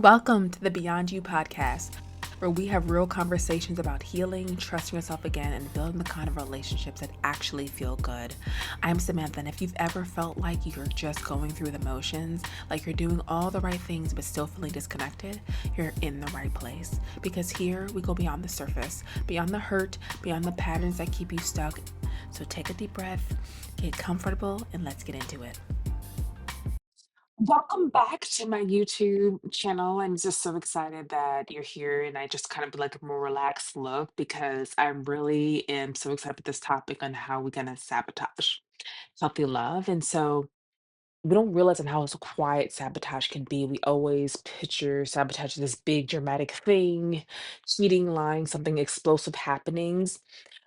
Welcome to the Beyond You podcast, where we have real conversations about healing, trusting yourself again, and building the kind of relationships that actually feel good. I'm Samantha, and if you've ever felt like you're just going through the motions, like you're doing all the right things but still feeling disconnected, you're in the right place. Because here we go beyond the surface, beyond the hurt, beyond the patterns that keep you stuck. So take a deep breath, get comfortable, and let's get into it. Welcome back to my YouTube channel. I'm just so excited that you're here, and I just kind of like a more relaxed look because I really am so excited with this topic on how we're gonna sabotage healthy love. And so we don't realize on how quiet sabotage can be. We always picture sabotage as this big dramatic thing, cheating, lying, something explosive happenings.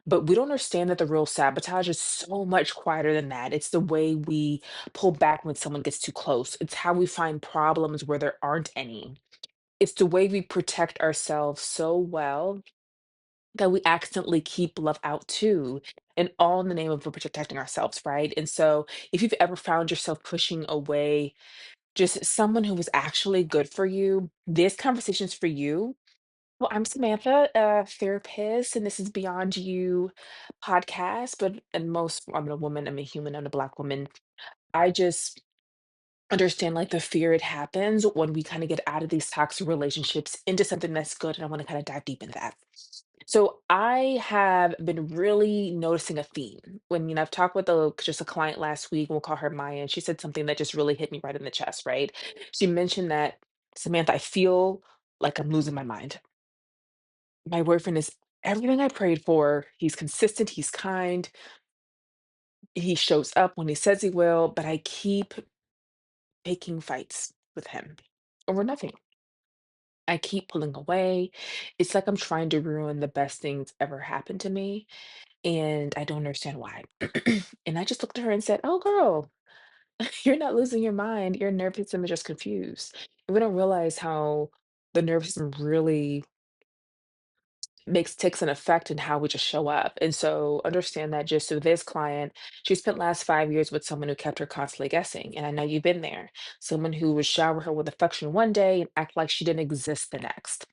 But we don't understand that the real sabotage is so much quieter than that. It's the way we pull back when someone gets too close. It's how we find problems where there aren't any. It's the way we protect ourselves so well that we accidentally keep love out too. And all in the name of protecting ourselves, right? And so, if you've ever found yourself pushing away just someone who was actually good for you, this conversation is for you. Well, I'm Samantha, a therapist, and this is Beyond You podcast. But and most, I'm a woman, I'm a human, I'm a Black woman. I just understand like the fear it happens when we kind of get out of these toxic relationships into something that's good. And I want to kind of dive deep into that. So I have been really noticing a theme when I've talked with just a client last week. We'll call her Maya, and she said something that just really hit me right in the chest. Right? She mentioned that, Samantha, I feel like I'm losing my mind. My boyfriend is everything I prayed for. He's consistent, he's kind, he shows up when he says he will, but I keep picking fights with him over nothing. I keep pulling away. It's like I'm trying to ruin the best things ever happened to me, and I don't understand why. And I just looked at her and said, "Oh, girl, you're not losing your mind. Your nervous system is just confused." And we don't realize how the nervous system really makes takes an effect in how we just show up. And so understand that just so this client, she spent last 5 years with someone who kept her constantly guessing. And I know you've been there. Someone who would shower her with affection one day and act like she didn't exist the next.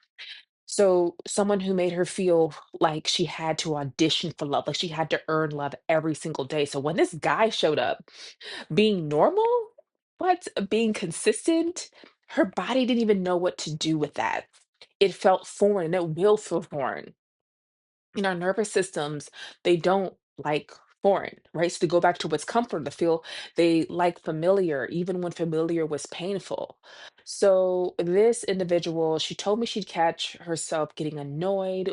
So someone who made her feel like she had to audition for love, like she had to earn love every single day. So when this guy showed up being normal, but being consistent, her body didn't even know what to do with that. It felt foreign and it will feel foreign in our nervous systems, they don't like foreign, right? So to go back to what's comfort, to feel they like familiar, even when familiar was painful. So this individual, she told me she'd catch herself getting annoyed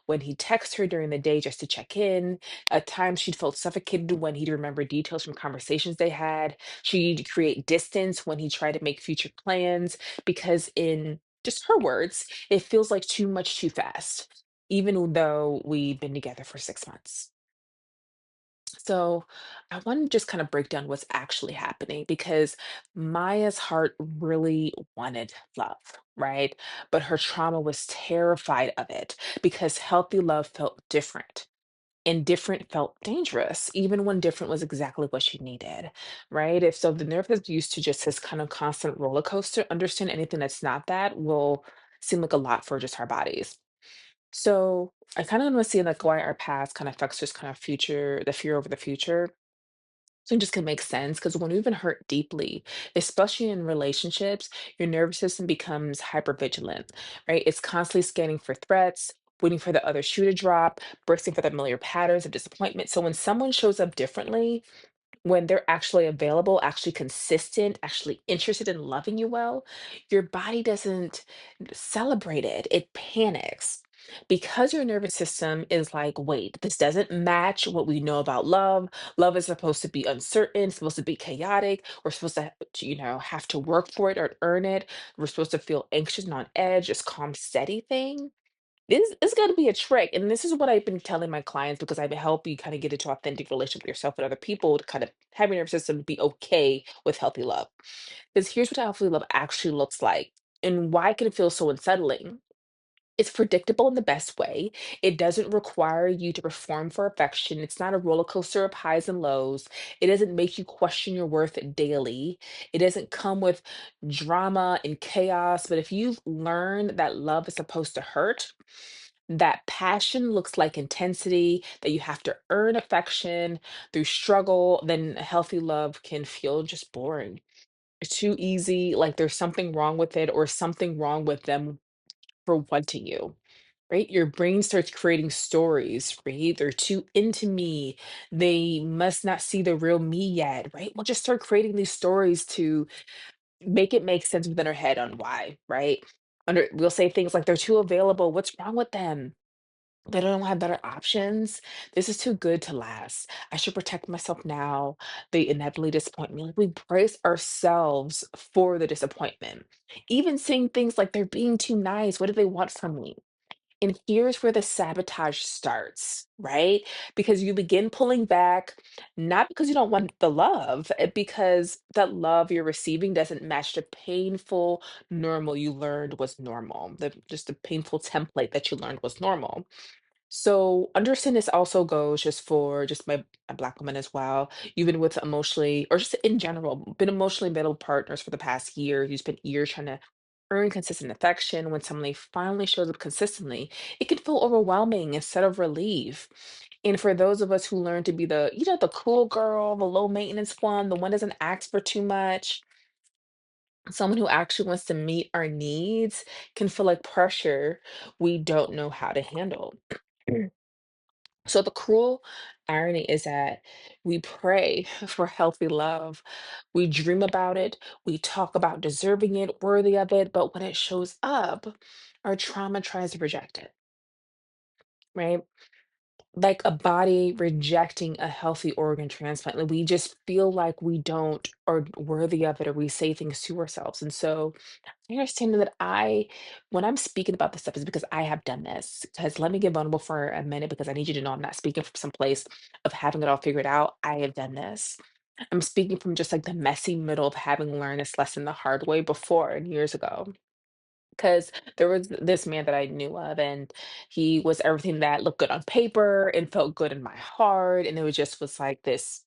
when he texts her during the day just to check in. At times she'd felt suffocated when he'd remember details from conversations they had. She'd create distance when he tried to make future plans because in just her words, it feels like too much too fast even though we've been together for 6 months. So I want to just kind of break down what's actually happening because Maya's heart really wanted love, right? But her trauma was terrified of it because healthy love felt different. And different felt dangerous, even when different was exactly what she needed, right? If so, the nerve is used to just this kind of constant roller coaster. Understand anything that's not that will seem like a lot for just our bodies. So I kind of want to see like why our past kind of affects just kind of future, the fear over the future. So it just can make sense because when we've been hurt deeply, especially in relationships, your nervous system becomes hypervigilant, right? It's constantly scanning for threats, waiting for the other shoe to drop, bracing for the familiar patterns of disappointment. So when someone shows up differently, when they're actually available, actually consistent, actually interested in loving you well, your body doesn't celebrate it. It panics because your nervous system is like, wait, this doesn't match what we know about love. Love is supposed to be uncertain, supposed to be chaotic. We're supposed to have to work for it or earn it. We're supposed to feel anxious and on edge, this calm, steady thing. This is going to be a trick. And this is what I've been telling my clients because I help you kind of get into authentic relationship with yourself and other people to kind of have your nervous system be okay with healthy love. Because here's what healthy love actually looks like and why can it feel so unsettling. It's predictable in the best way. It doesn't require you to perform for affection. It's not a roller coaster of highs and lows. It doesn't make you question your worth daily. It doesn't come with drama and chaos. But if you've learned that love is supposed to hurt, that passion looks like intensity, that you have to earn affection through struggle, then a healthy love can feel just boring. It's too easy, like there's something wrong with it or something wrong with them for wanting you, right? Your brain starts creating stories, right? They're too into me. They must not see the real me yet, right? We'll just start creating these stories to make it make sense within our head on why, right? We'll say things like they're too available. What's wrong with them? They don't have better options. This is too good to last. I should protect myself now. They inevitably disappoint me. Like we brace ourselves for the disappointment. Even saying things like they're being too nice. What do they want from me? And here's where the sabotage starts, right? Because you begin pulling back, not because you don't want the love, because that love you're receiving doesn't match the painful normal you learned was normal, just the painful template that you learned was normal. So understand this also goes just for just my black woman as well. You've been with emotionally, or just in general, been emotionally available partners for the past year. You spent years trying to earn consistent affection. When somebody finally shows up consistently, it can feel overwhelming instead of relief. And for those of us who learn to be the cool girl, the low maintenance one, the one doesn't ask for too much, someone who actually wants to meet our needs can feel like pressure we don't know how to handle. So the cruel irony is that we pray for healthy love. We dream about it. We talk about deserving it, worthy of it. But when it shows up, our trauma tries to reject it, right? Like a body rejecting a healthy organ transplant. Like we just feel like we don't are worthy of it, or we say things to ourselves. And so I understand that when I'm speaking about this stuff, is because I have done this. Because let me get vulnerable for a minute, because I need you to know I'm not speaking from some place of having it all figured out. I have done this. I'm speaking from just like the messy middle of having learned this lesson the hard way before and years ago. Because there was this man that I knew of, and he was everything that looked good on paper and felt good in my heart. And it was like this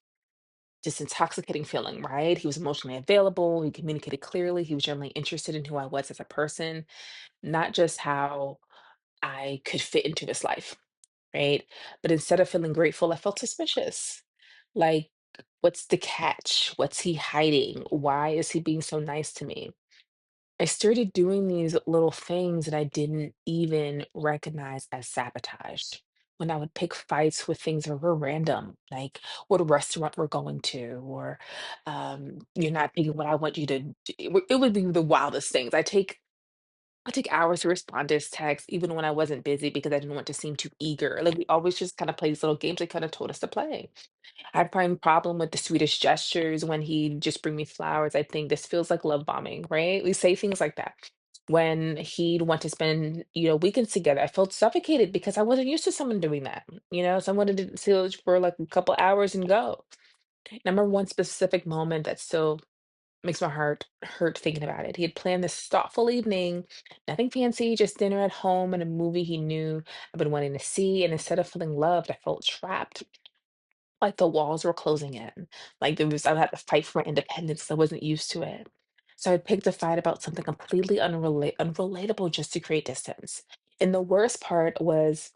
just intoxicating feeling, right? He was emotionally available. He communicated clearly. He was generally interested in who I was as a person, not just how I could fit into his life, right? But instead of feeling grateful, I felt suspicious. Like, what's the catch? What's he hiding? Why is he being so nice to me? I started doing these little things that I didn't even recognize as sabotage. When I would pick fights with things that were random, like what restaurant we're going to, or you're not thinking what I want you to do. It would be the wildest things. I take hours to respond to his text, even when I wasn't busy, because I didn't want to seem too eager. Like we always just kind of play these little games they kind of told us to play. I find problem with the sweetest gestures when he just bring me flowers. I think this feels like love bombing, right? We say things like that. When he'd want to spend, weekends together, I felt suffocated because I wasn't used to someone doing that. Someone to sit for like a couple hours and go. And I remember one specific moment that still makes my heart hurt thinking about it. He had planned this thoughtful evening, nothing fancy, just dinner at home and a movie he knew I've been wanting to see. And instead of feeling loved, I felt trapped, like the walls were closing in. Like I had to fight for my independence. I wasn't used to it. So I picked a fight about something completely unrelatable just to create distance. And the worst part was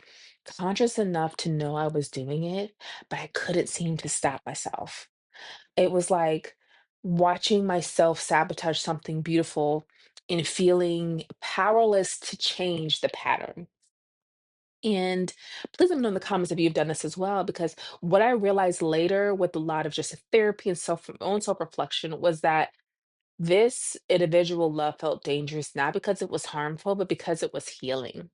conscious enough to know I was doing it, but I couldn't seem to stop myself. It was like watching myself sabotage something beautiful and feeling powerless to change the pattern. And please let me know in the comments if you've done this as well, because what I realized later with a lot of just therapy and own self-reflection was that this individual love felt dangerous, not because it was harmful, but because it was healing.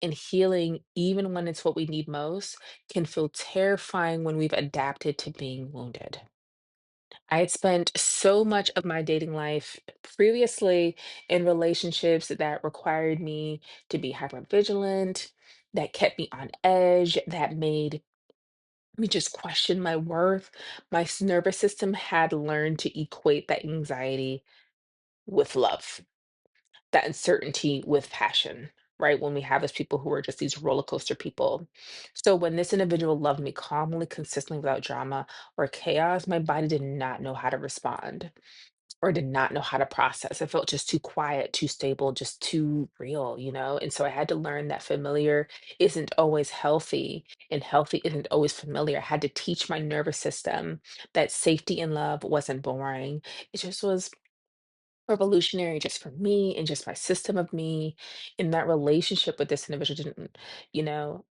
And healing, even when it's what we need most, can feel terrifying when we've adapted to being wounded. I had spent so much of my dating life previously in relationships that required me to be hyper vigilant, that kept me on edge, that made me just question my worth. My nervous system had learned to equate that anxiety with love, that uncertainty with passion. right? When we have as people who are just these roller coaster people. So when this individual loved me calmly, consistently without drama or chaos, my body did not know how to respond or did not know how to process. It felt just too quiet, too stable, just too real, you know? And so I had to learn that familiar isn't always healthy and healthy isn't always familiar. I had to teach my nervous system that safety and love wasn't boring. It just was revolutionary just for me and just my system of me. And that relationship with this individual didn't, you know,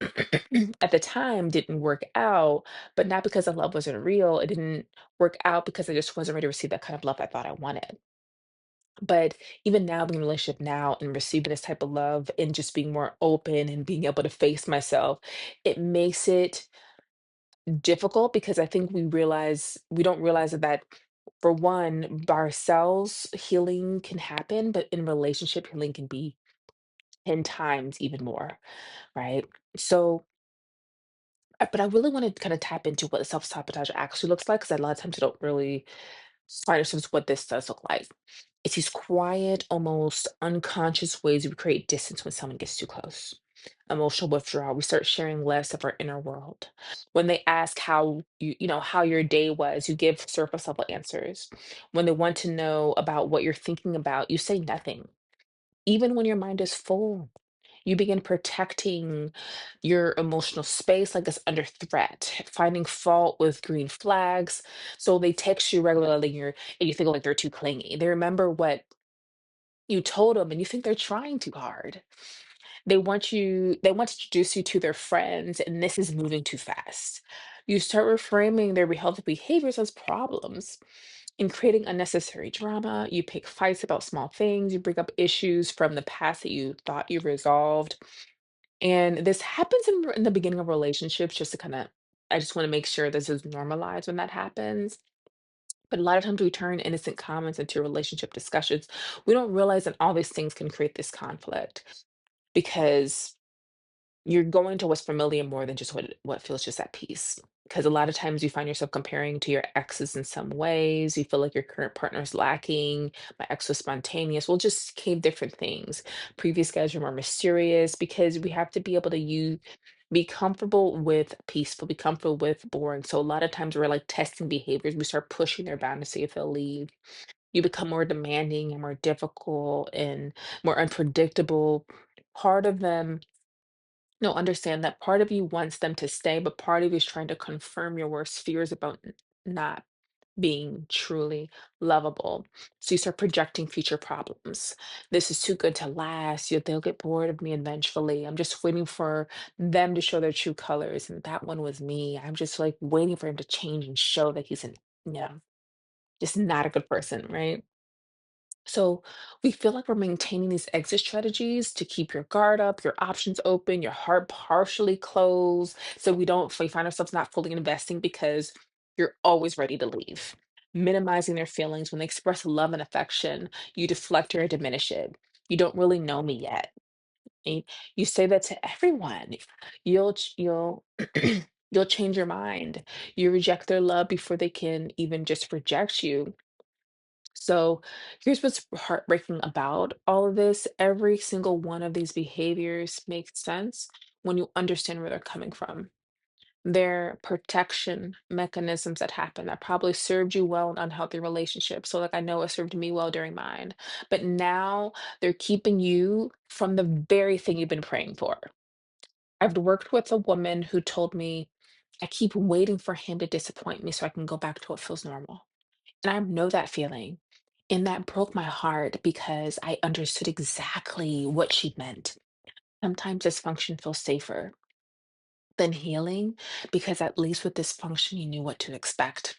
at the time didn't work out, but not because the love wasn't real. It didn't work out because I just wasn't ready to receive that kind of love I thought I wanted. But even now, being in a relationship now and receiving this type of love and just being more open and being able to face myself, it makes it difficult because I think we don't realize that for one, by ourselves, healing can happen, but in relationship, healing can be 10 times even more, right? So, but I really want to kind of tap into what self-sabotage actually looks like because a lot of times I don't really find ourselves what this does look like. It's these quiet, almost unconscious ways we create distance when someone gets too close. Emotional withdrawal. We start sharing less of our inner world. When they ask how how your day was, you give surface level answers. When they want to know about what you're thinking about, you say nothing. Even when your mind is full, you begin protecting your emotional space like it's under threat, finding fault with green flags. So they text you regularly and you think like they're too clingy. They remember what you told them and you think they're trying too hard. They want to introduce you to their friends, and this is moving too fast. You start reframing their healthy behaviors as problems and creating unnecessary drama. You pick fights about small things, you bring up issues from the past that you thought you resolved. And this happens in the beginning of relationships, just to kind of, I just want to make sure this is normalized when that happens. But a lot of times we turn innocent comments into relationship discussions. We don't realize that all these things can create this conflict because you're going to what's familiar more than just what feels just at peace. Because a lot of times you find yourself comparing to your exes in some ways. You feel like your current partner is lacking. My ex was spontaneous. Well, just came different things. Previous guys were more mysterious because we have to be able to be comfortable with peaceful, be comfortable with boring. So a lot of times we're like testing behaviors. We start pushing their boundaries to see if they'll leave. You become more demanding and more difficult and more unpredictable. Part of them no, understand that part of you wants them to stay, but part of you is trying to confirm your worst fears about not being truly lovable. So you start projecting future problems. This is too good to last. They'll get bored of me eventually. I'm just waiting for them to show their true colors. And that one was me. I'm just like waiting for him to change and show that he's just not a good person, right? So we feel like we're maintaining these exit strategies to keep your guard up, your options open, your heart partially closed. So we find ourselves not fully investing because you're always ready to leave. Minimizing their feelings when they express love and affection, you deflect or diminish it. You don't really know me yet. And you say that to everyone. You'll you'll change your mind. You reject their love before they can even just reject you. So here's what's heartbreaking about all of this. Every single one of these behaviors makes sense when you understand where they're coming from. They're protection mechanisms that happen that probably served you well in unhealthy relationships. So, like, I know it served me well during mine, but now they're keeping you from the very thing you've been praying for. I've worked with a woman who told me, I keep waiting for him to disappoint me so I can go back to what feels normal. And I know that feeling. And that broke my heart because I understood exactly what she meant. Sometimes dysfunction feels safer than healing because at least with dysfunction, you knew what to expect.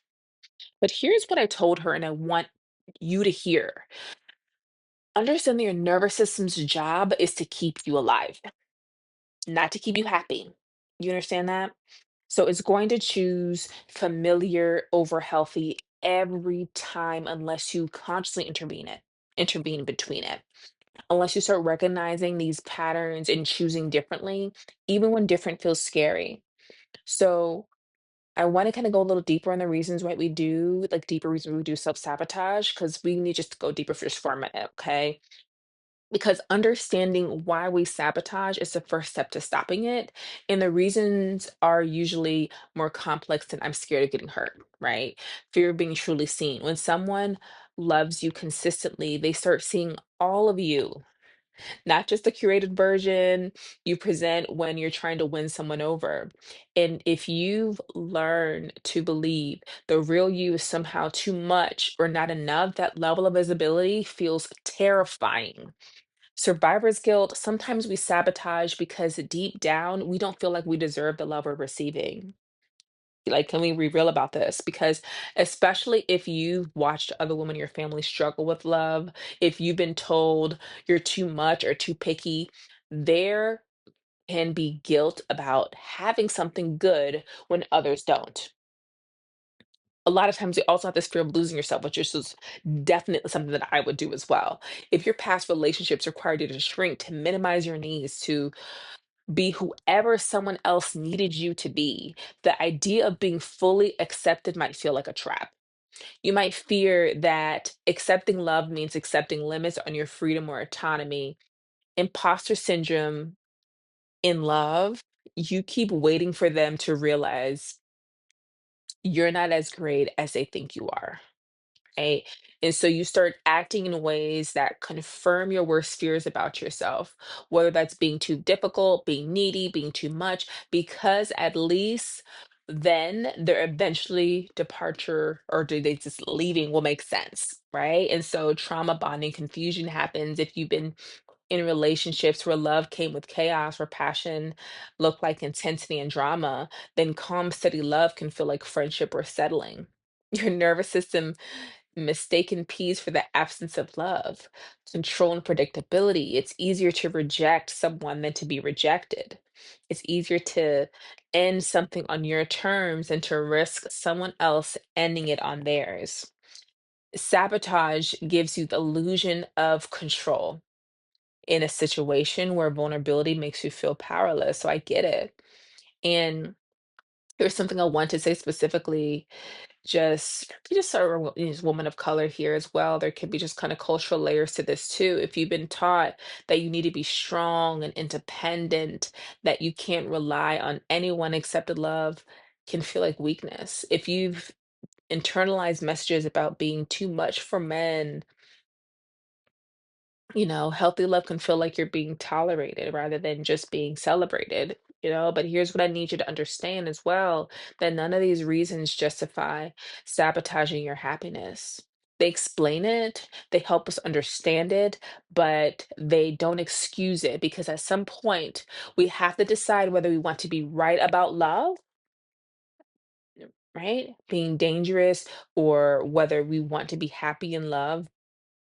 But here's what I told her, and I want you to hear. Understand that your nervous system's job is to keep you alive, not to keep you happy. You understand that? So it's going to choose familiar over healthy every time unless you consciously intervene between it. Unless you start recognizing these patterns and choosing differently, even when different feels scary. So I want to kind of go a little deeper on the reasons why we do, like deeper reasons we do self-sabotage, because we need just to go deeper for just for a minute, okay? because understanding why we sabotage is the first step to stopping it. And the reasons are usually more complex than I'm scared of getting hurt, right? Fear of being truly seen. When someone loves you consistently, they start seeing all of you, not just the curated version you present when you're trying to win someone over. And if you've learned to believe the real you is somehow too much or not enough, that level of visibility feels terrifying. Survivor's guilt, sometimes we sabotage because deep down, we don't feel like we deserve the love we're receiving. Like, can we be real about this? Because especially if you've watched other women in your family struggle with love, if you've been told you're too much or too picky, there can be guilt about having something good when others don't. A lot of times you also have this fear of losing yourself, which is definitely something that I would do as well. If your past relationships required you to shrink, to minimize your needs, to be whoever someone else needed you to be, the idea of being fully accepted might feel like a trap. You might fear that accepting love means accepting limits on your freedom or autonomy. Imposter syndrome in love, you keep waiting for them to realize you're not as great as they think you are. Right? And so you start acting in ways that confirm your worst fears about yourself, whether that's being too difficult, being needy, being too much, because at least then their eventually departure or do they just leaving will make sense, right? And so trauma bonding confusion happens if you've been in relationships where love came with chaos, where passion looked like intensity and drama, then calm, steady love can feel like friendship or settling. Your nervous system mistaken peace for the absence of love, control, and predictability. It's easier to reject someone than to be rejected. It's easier to end something on your terms than to risk someone else ending it on theirs. Sabotage gives you the illusion of control in a situation where vulnerability makes you feel powerless. So I get it. And there's something I want to say specifically just you just sort of is woman of color here as well. There could be just kind of cultural layers to this too. If you've been taught that you need to be strong and independent, that you can't rely on anyone except to love, can feel like weakness. If you've internalized messages about being too much for men, healthy love can feel like you're being tolerated rather than just being celebrated, But here's what I need you to understand as well, that none of these reasons justify sabotaging your happiness. They explain it, they help us understand it, but they don't excuse it because at some point we have to decide whether we want to be right about love, right? Being dangerous, or whether we want to be happy in love,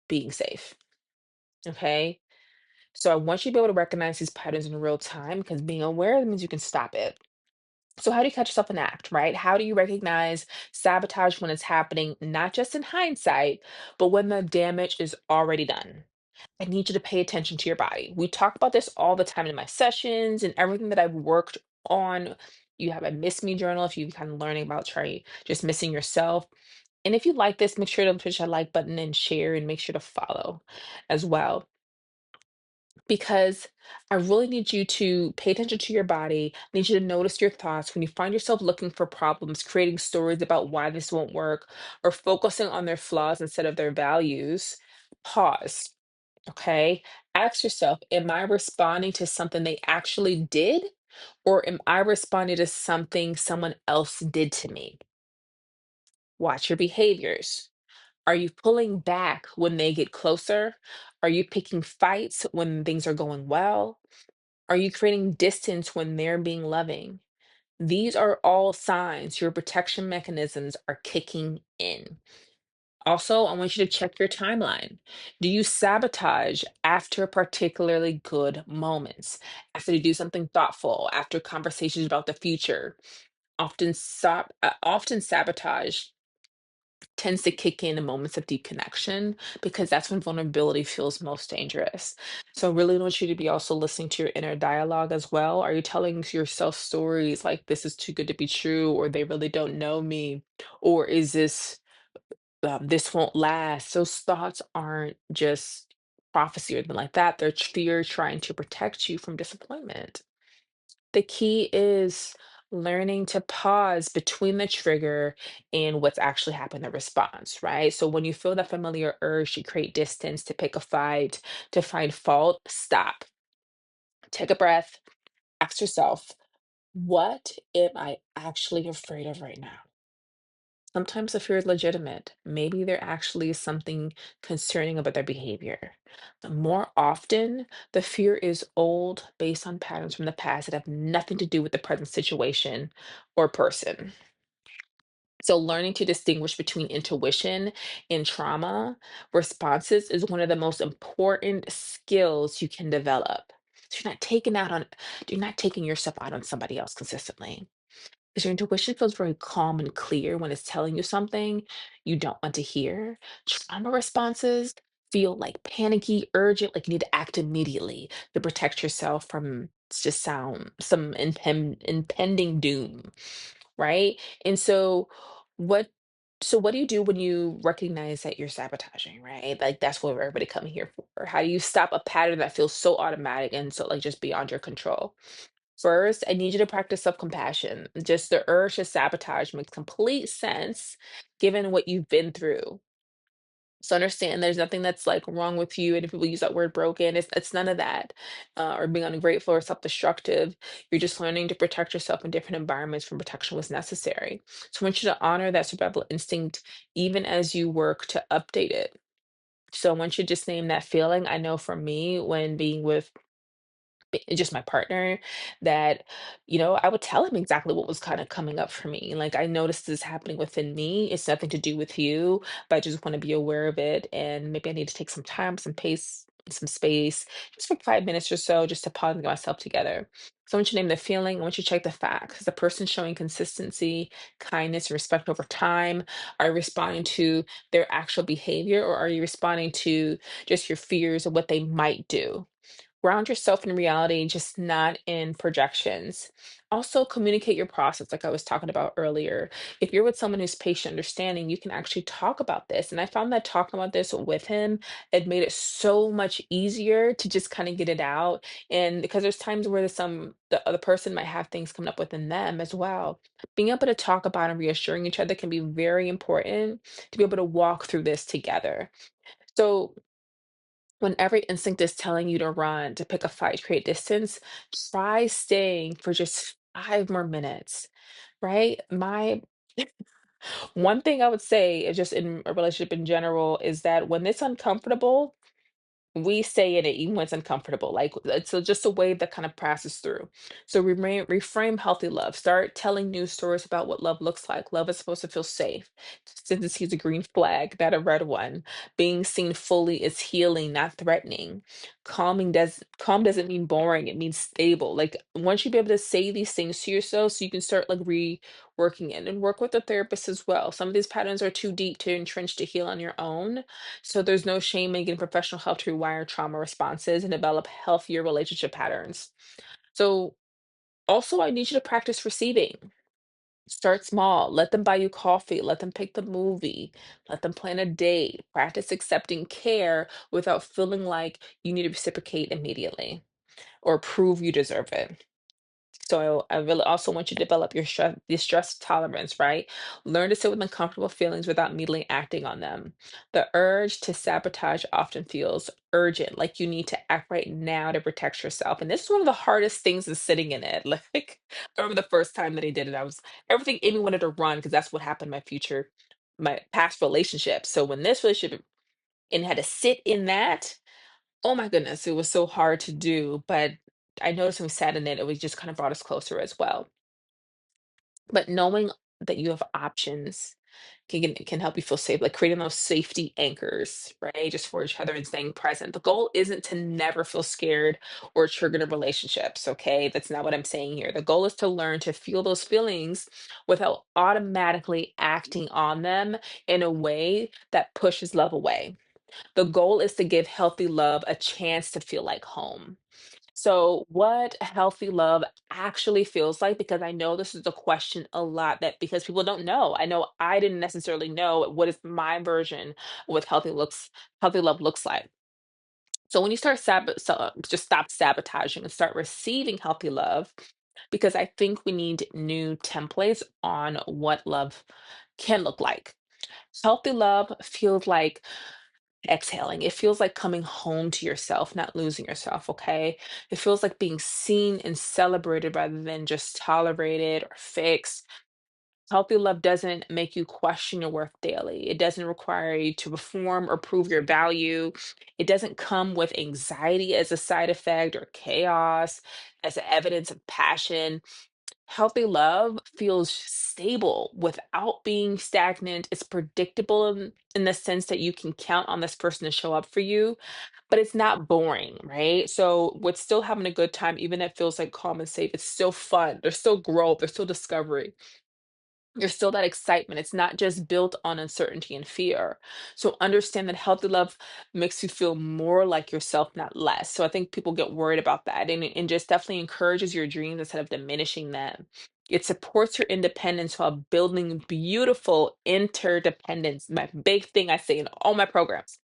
being safe. Okay. So I want you to be able to recognize these patterns in real time because being aware means you can stop it. So how do you catch yourself in act, right? How do you recognize sabotage when it's happening, not just in hindsight, but when the damage is already done? I need you to pay attention to your body. We talk about this all the time in my sessions and everything that I've worked on. You have a miss me journal if you're kind of learning about try just missing yourself. And if you like this, make sure to push that like button and share and make sure to follow as well because I really need you to pay attention to your body. I need you to notice your thoughts when you find yourself looking for problems, creating stories about why this won't work, or focusing on their flaws instead of their values. Pause. Okay. Ask yourself, am I responding to something they actually did, or am I responding to something someone else did to me? Watch your behaviors. Are you pulling back when they get closer? Are you picking fights when things are going well? Are you creating distance when they're being loving? These are all signs your protection mechanisms are kicking in. Also, I want you to check your timeline. Do you sabotage after particularly good moments? After you do something thoughtful, after conversations about the future? Often sabotage tends to kick in moments of deep connection because that's when vulnerability feels most dangerous. So, I really want you to be also listening to your inner dialogue as well. Are you telling yourself stories like this is too good to be true, or they really don't know me, or is this won't last? Those thoughts aren't just prophecy or anything like that. They're fear trying to protect you from disappointment. The key is learning to pause between the trigger and what's actually happened, the response, right? So when you feel that familiar urge to create distance, to pick a fight, to find fault, stop, take a breath, ask yourself, what am I actually afraid of right now? Sometimes the fear is legitimate. Maybe there actually is something concerning about their behavior. But more often, the fear is old, based on patterns from the past that have nothing to do with the present situation or person. So, learning to distinguish between intuition and trauma responses is one of the most important skills you can develop. So you're not taking yourself out on somebody else consistently. Because your intuition feels very calm and clear when it's telling you something you don't want to hear. Trauma responses feel like panicky, urgent, like you need to act immediately to protect yourself from just sound some impending doom, right? And what what do you do when you recognize that you're sabotaging, right? Like that's what everybody coming here for. How do you stop a pattern that feels so automatic and so like just beyond your control? First, I need you to practice self-compassion. Just the urge to sabotage makes complete sense given what you've been through. So understand there's nothing that's like wrong with you. And if people use that word broken, it's none of that. Or being ungrateful or self-destructive. You're just learning to protect yourself in different environments when protection was necessary. So I want you to honor that survival instinct even as you work to update it. So I want you to just name that feeling. I know for me, when being with just my partner, that I would tell him exactly what was kind of coming up for me. Like, I noticed this happening within me. It's nothing to do with you, but I just want to be aware of it, and maybe I need to take some time, some pace, some space, just for 5 minutes or so, just to pause and get myself together. So I want you to name the feeling. I want you to check the facts. Is the person showing consistency, kindness, respect over time? Are you responding to their actual behavior, or are you responding to just your fears of what they might do? Ground yourself in reality, just not in projections. Also, communicate your process, like I was talking about earlier. If you're with someone who's patient, understanding, you can actually talk about this. And I found that talking about this with him, it made it so much easier to just kind of get it out. And because there's times where the other person might have things coming up within them as well. Being able to talk about and reassuring each other can be very important to be able to walk through this together. So when every instinct is telling you to run, to pick a fight, create distance, try staying for just 5 more minutes, right? My one thing I would say is just in a relationship in general is that when it's uncomfortable, we stay in it even when it's uncomfortable. Like it's just a wave that kind of passes through. So reframe healthy love. Start telling new stories about what love looks like. Love is supposed to feel safe. Since he's a green flag, not a red one. Being seen fully is healing, not threatening. Calm doesn't mean boring. It means stable. Like once you be able to say these things to yourself, so you can start like reworking it and work with the therapist as well. Some of these patterns are too deep to entrench to heal on your own, so there's no shame in getting professional help to rewire trauma responses and develop healthier relationship patterns. So also I need you to practice receiving. Start small. Let them buy you coffee. Let them pick the movie. Let them plan a date. Practice accepting care without feeling like you need to reciprocate immediately or prove you deserve it. So I really also want you to develop your stress tolerance, right? Learn to sit with uncomfortable feelings without immediately acting on them. The urge to sabotage often feels urgent, like you need to act right now to protect yourself. And this is one of the hardest things is sitting in it. Like I remember the first time that he did it, I was everything in me wanted to run because that's what happened in my past relationship. So when this relationship and had to sit in that, oh my goodness, it was so hard to do, but I noticed when we sat in it, it was just kind of brought us closer as well. But knowing that you have options can help you feel safe, like creating those safety anchors, right? Just for each other and staying present. The goal isn't to never feel scared or triggered in relationships, okay? That's not what I'm saying here. The goal is to learn to feel those feelings without automatically acting on them in a way that pushes love away. The goal is to give healthy love a chance to feel like home. So, what healthy love actually feels like, because I know this is a question a lot that because people don't know. I know I didn't necessarily know what is my version of what healthy love looks like. So when you just stop sabotaging and start receiving healthy love, because I think we need new templates on what love can look like. Healthy love feels like exhaling. It feels like coming home to yourself, not losing yourself, okay? It feels like being seen and celebrated rather than just tolerated or fixed. Healthy love doesn't make you question your worth daily. It doesn't require you to perform or prove your value. It doesn't come with anxiety as a side effect or chaos as evidence of passion. Healthy love feels stable without being stagnant. It's predictable in the sense that you can count on this person to show up for you, but it's not boring, right? So, with still having a good time, even if it feels like calm and safe, it's still fun. There's still growth, there's still discovery, there's still that excitement. It's not just built on uncertainty and fear. So understand that healthy love makes you feel more like yourself, not less. So I think people get worried about that, and just definitely encourages your dreams instead of diminishing them. It supports your independence while building beautiful interdependence. My big thing I say in all my programs.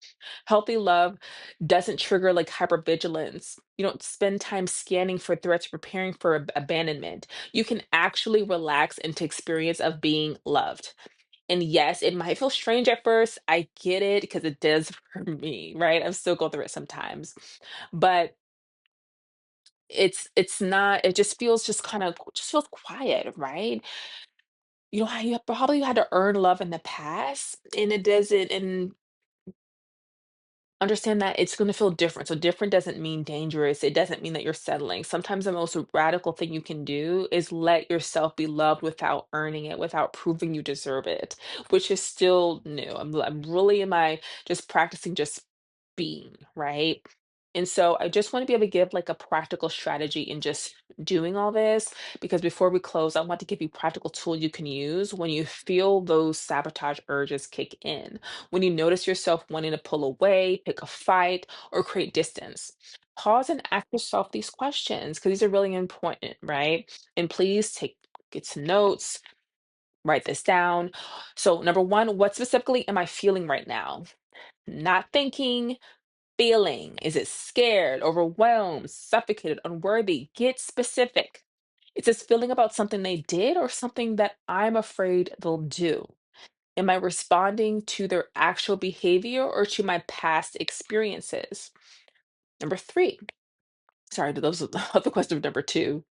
Healthy love doesn't trigger like hypervigilance. You don't spend time scanning for threats, preparing for abandonment. You can actually relax into experience of being loved. And yes, it might feel strange at first. I get it because it does for me, right? I'm still going through it sometimes. But it's not, it just feels just kind of just feels quiet, right? You know how you probably had to earn love in the past and it doesn't, and understand that it's going to feel different. So different doesn't mean dangerous. It doesn't mean that you're settling. Sometimes the most radical thing you can do is let yourself be loved without earning it, without proving you deserve it, which is still new. I'm really in my just practicing just being, right? And so I just want to be able to give like a practical strategy in just doing all this, because before we close, I want to give you practical tools you can use when you feel those sabotage urges kick in, when you notice yourself wanting to pull away, pick a fight, or create distance. Pause and ask yourself these questions because these are really important, right? And please get some notes, write this down. So, number one, what specifically am I feeling right now? Not thinking, feeling. Is it scared, overwhelmed, suffocated, unworthy? Get specific. It's this feeling about something they did or something that I'm afraid they'll do. Am I responding to their actual behavior or to my past experiences? Number three, sorry, those are the question of number two.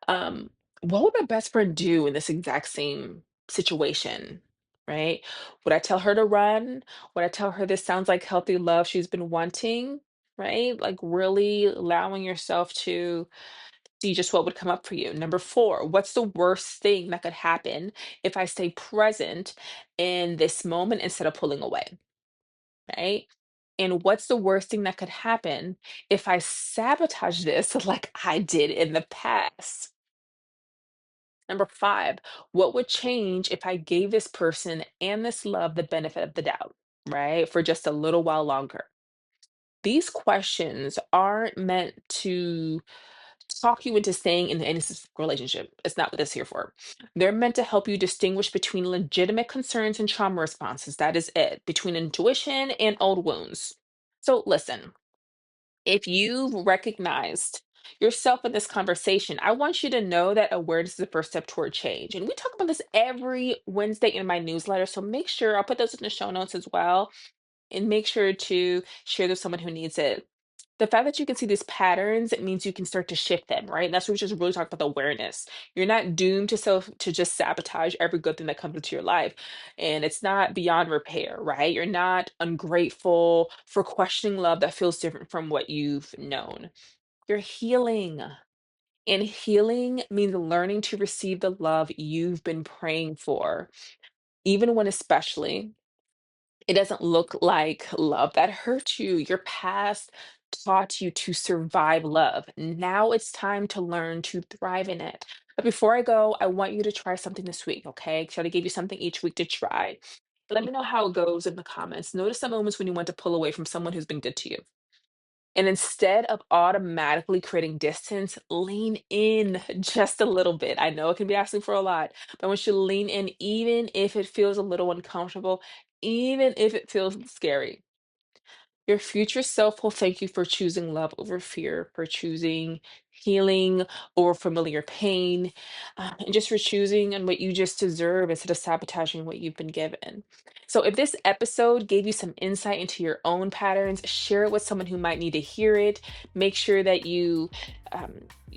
Um, what would my best friend do in this exact same situation? Right? Would I tell her to run? Would I tell her this sounds like healthy love she's been wanting? Right? Like really allowing yourself to see just what would come up for you. Number four, what's the worst thing that could happen if I stay present in this moment instead of pulling away? Right? And what's the worst thing that could happen if I sabotage this like I did in the past? Number five, what would change if I gave this person and this love the benefit of the doubt, right? For just a little while longer. These questions aren't meant to talk you into staying in any relationship. It's not what it's here for. They're meant to help you distinguish between legitimate concerns and trauma responses. That is it, between intuition and old wounds. So listen, if you've recognized yourself in this conversation, I want you to know that awareness is the first step toward change. And we talk about this every Wednesday in my newsletter. So make sure I'll put those in the show notes as well. And make sure to share with someone who needs it. The fact that you can see these patterns, it means you can start to shift them, right? And that's what we just really talk about, the awareness. You're not doomed to just sabotage every good thing that comes into your life. And it's not beyond repair, right? You're not ungrateful for questioning love that feels different from what you've known. You're healing. And healing means learning to receive the love you've been praying for, even when especially it doesn't look like love that hurt you. Your past taught you to survive love. Now it's time to learn to thrive in it. But before I go, I want you to try something this week, okay? Try to give you something each week to try. Let me know how it goes in the comments. Notice the moments when you want to pull away from someone who's been good to you. And instead of automatically creating distance, lean in just a little bit. I know it can be asking for a lot, but I want you to lean in, even if it feels a little uncomfortable, even if it feels scary. Your future self will thank you for choosing love over fear, for choosing healing over familiar pain, and just for choosing and what you just deserve instead of sabotaging what you've been given. So, if this episode gave you some insight into your own patterns, share it with someone who might need to hear it. Make sure that you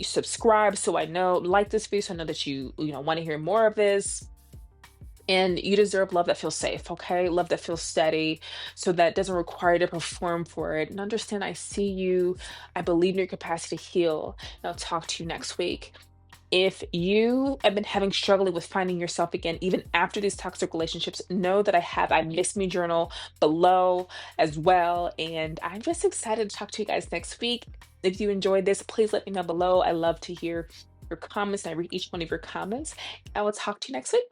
subscribe so I know, like this video so I know that you want to hear more of this. And you deserve love that feels safe, okay? Love that feels steady, so that doesn't require you to perform for it. And understand, I see you. I believe in your capacity to heal. And I'll talk to you next week. If you have been having struggling with finding yourself again, even after these toxic relationships, know that I have I miss me journal below as well. And I'm just excited to talk to you guys next week. If you enjoyed this, please let me know below. I love to hear your comments and I read each one of your comments. I will talk to you next week.